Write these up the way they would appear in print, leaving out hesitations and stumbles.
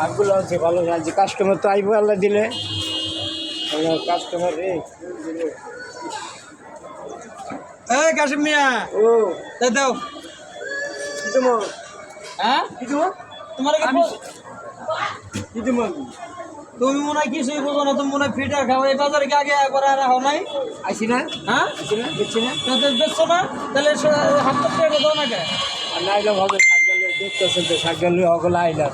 আগগুলো আছে ভালো আছে, কাস্টমার তো আইবো আল্লাহ দিলে। কাস্টমার রে এই কাশিম মিয়া, ও এই দাও। কি দেবো? হ্যাঁ কি দেবো? তোমার কি দেবো? তুমি মনে হয় কিছুই বোঝো না, তুমি মনে হয় ফিটার খাও। এই বাজারে কি আগে একবার আর হও নাই? আইসি না, হ্যাঁ আইসি না, দেখছি না। তাদের বেচছো না, তাহলে হাত টাকা দাও না কে? আর না আইলাম হবে, শাক গালে দেখতেছেন তো, শাক গালে হগলে আইলাম।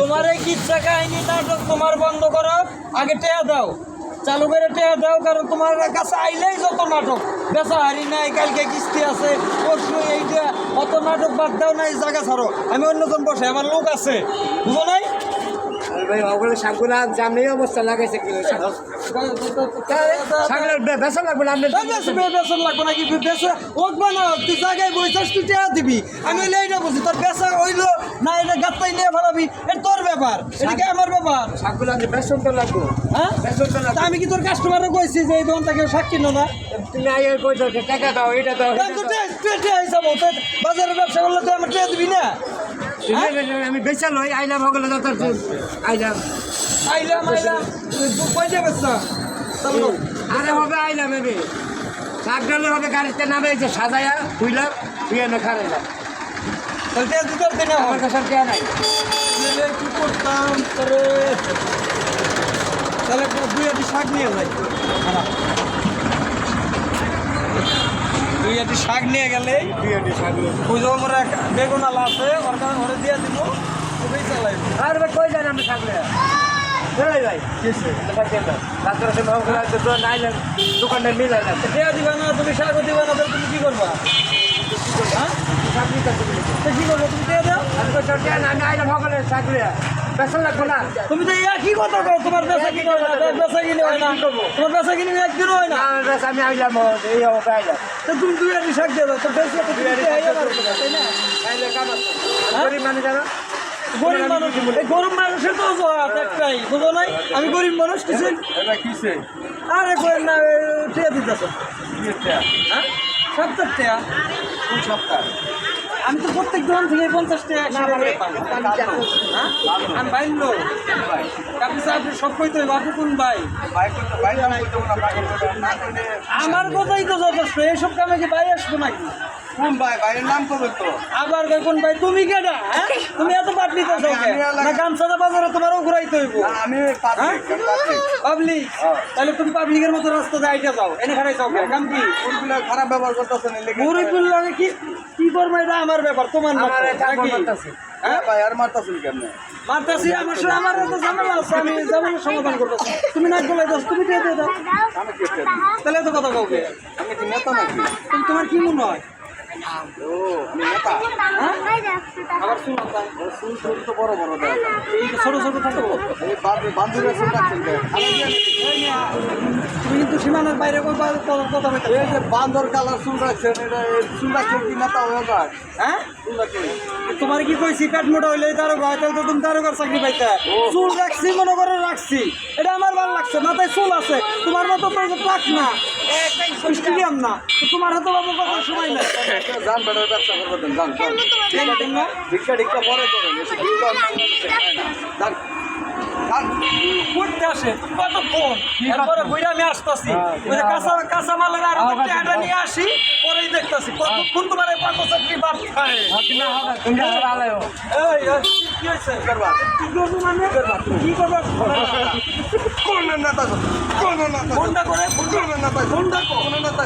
তোমার এই কিচ্ছা কাহিনী নাটক তোমার বন্ধ করো, আগে টেয়া দাও, চালু করে টেয়া দাও। কারণ তোমার কাছে আইলেই যত নাটক, বেচা হারি নাই, কালকে কিস্তি আছে, পরশু এইটা, অত নাটক বাদ দাও না, এই জায়গা ছাড়ো। আমি অন্যজন বসে, আমার লোক আছে, বুঝো নাই? ভাই হগলে শাকগুলো জামনি অবস্থা লাগাইছে কি শাকগুলো বেসা লাগবে না। বেসন লাগবে নাকি? বেসা ওঠবা না, তুই জায়গায় বইছিস, তুই টেয়া দিবি। আমি হইলে এইটা বুঝি, তোর বেসা হইলো না, এটা গাত্তাই নিয়ে ফেলাবি, এটা তোর ব্যাপার, এটা কি আমার ব্যাপার? শাকগুলো আমি বেসন তো লাগবো, হ্যাঁ বেসন তো তা লাগবে। আমি কি তোর কাস্টমারও কইছি যে এই দোকান থেকে শাক কিনো না? তুমি আইয়ের কইছো টাকা দাও, এটা দাও, দাম তো টেয়া হিসাব, বাজারে ব্যবসা করলে তুই আমার টেয়া দিবি না? আমি বেচা লই আইলাম হগলে যত আইলাম। আইলাম কয়টা বেচা? আরে হবে আইলাম আমি শাক ডালে হবে, গাড়িতে নামে এই যে সাজায়া তুইলাম, তুই এনে খারাইলাম। তাহলে টেয়া দিতে পারতি না? আমার কাছে আর কে নাই। কি করতাম তোরে? তাহলে দুই আটি শাক নিয়ে যাই, দুই আটি শাক নিয়ে গেলে বুঝবো আমার বেগুন আলা আছে, ওরে দিয়ে দিব, খুবই চালাই। আর ভাই কই যান আমরা থাকলে ভাই দোকানটা মিলাইলাম। টেয়া দিবা না, তুমি শাকও দিবা না, তাহলে তুমি কি করবা? হ্যাঁ কি করবো? তুমি টেয়া দাও। আমি আইলাম হগলে থাকলে বেসন লাগবো না। তুমি তো একই কথা কও, তোমার বেচা কিনে হয় না, বেচা কিনে হয় না, তোমার বেচা কিনে একদিনও হয় না। আমি আইলাম এই হবে আইলাম। তো তুমি দুই আটি শাক দিয়ে দাও, তো বেশি একটা তুমি টেয়াই আমার তাই না? আইলে কাম আছে গরিব মানুষ জানো, গরিব মানুষ, এই গরিব মানুষের তো অজুহাত একটাই, বুঝো নাই? আমি গরিব মানুষ, কিছু আরে করেন না, টেয়া দিতেছ। হ্যাঁ 70 টাকা। আমি তো প্রত্যেক দোকান থেকে 50 টাকা হ্যাঁ আমি বাইল আপনি সব কই তো আপনি কোন ভাই? আমার কথাই তো যথেষ্ট, এইসব কামে কি ভাই আসবো নাকি? কোন ভাই? ভাইয়ের নাম কবে তো? আবার কোন ভাই? তুমি কেডা? হ্যাঁ তুমি এত বাদ নিতে না, গামছাদা বাজারে তোমারও ঘুরাইতে হইব। আমি পাবলিক, তাহলে তুমি পাবলিকের মতো রাস্তা দিয়ে আইটা যাও, এনে খারাই যাও কাম কি? কোনগুলো খারাপ ব্যবহার করতেছেন? গরিবুল লাগে কি কি করবো, এটা আমার ব্যাপার, তোমার না নাকি? হ্যাঁ ভাই, আর মারতেছেন কেমন? মারতাছি, আমার সাথে আমার তো ঝামেলা আছে, আমি ঝামেলার সমাধান করতেছি। তুমি নাক গলাই দাও, তুমি দিয়ে দাও, আমি কি করতে? তাহলে এত কথা কাউকে। আমি কি নেতা নাকি? তোমার কি মনে হয়? ও আমি নেতা? আবার শুনো তাই, চুল তো বড় বড় দেয়, এই ছোট ছোট থাকো, এই বান্ধবীরা চুল রাখছেন কেন? তুমি কিন্তু সীমানার বাইরে কথা বলতে। এই যে বান্দর কালার চুল রাখছেন, এটা চুল রাখছেন কি নেতা হয়ে যায়? হ্যাঁ চুল রাখছেন তোমার কি কইছি পেট মোটা হইলে তারও হয়, তাহলে তো তুমি তারকার চাকরি পাইতে। চুল রাখছি মনে করে রাখছি, এটা আমার ভালো লাগছে, মাথায় চুল আছে, তোমার মতো তো টাক না, স্টেডিয়াম না, তোমার হাতে বাবু কথা সময় না। যান বেটার ব্যবসা করবেন, যান ভিক্ষা টিক্ষা পরে করেন, এসে ভিক্ষা যান করতে আসে কতক্ষণ, এরপরে বইরা আমি আসতেছি, ওই যে কাঁচা মালের আর এটা নিয়ে আসি, পরেই দেখতেছি কতক্ষণ তোমার এই পাঁচ চাকরি বাদ খায়। কি হয়েছে? কি করবো মানে? কি করবো? কোন নেতা? কোন নেতা? ফোনটা করে কোন নেতা? ফোনটা কোন নেতা?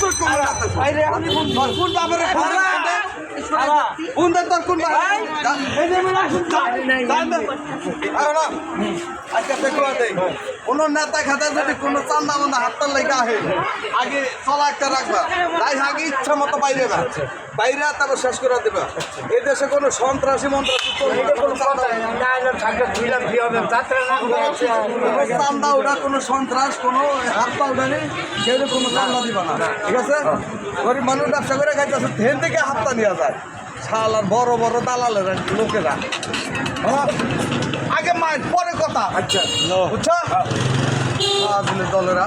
তোর কোন নেতা? বাইরে আমি কোন বাবারে সারা কোন নেতা? কোন ভাই? এই যে আমি আসুন আজকে দেখলো দেই কোন নেতা খাতা যদি কোনো চান্দা মান্দা হাতটার লেগে আহে, আগে চলা একটা রাখবা, তাই আগে ইচ্ছা মতো বাইরে বাইরে তারপর শেষ করে দেবা। এই দেশে কোনো সন্ত্রাসী মন্ত্রাসী চান্দা ওটা কোনো সন্ত্রাস, কোনো হাত পা উঠানি, সেটা কোনো চান্দা দিবা না, ঠিক আছে? গরিব মানুষ ব্যবসা করে খাইতেছে, হেন থেকে হাতটা নেওয়া যায়, শাল আর বড় বড় দালালেরা লোকেরা। আগে মায়ের পরে কথা, আচ্ছা বুঝছো? দলেরা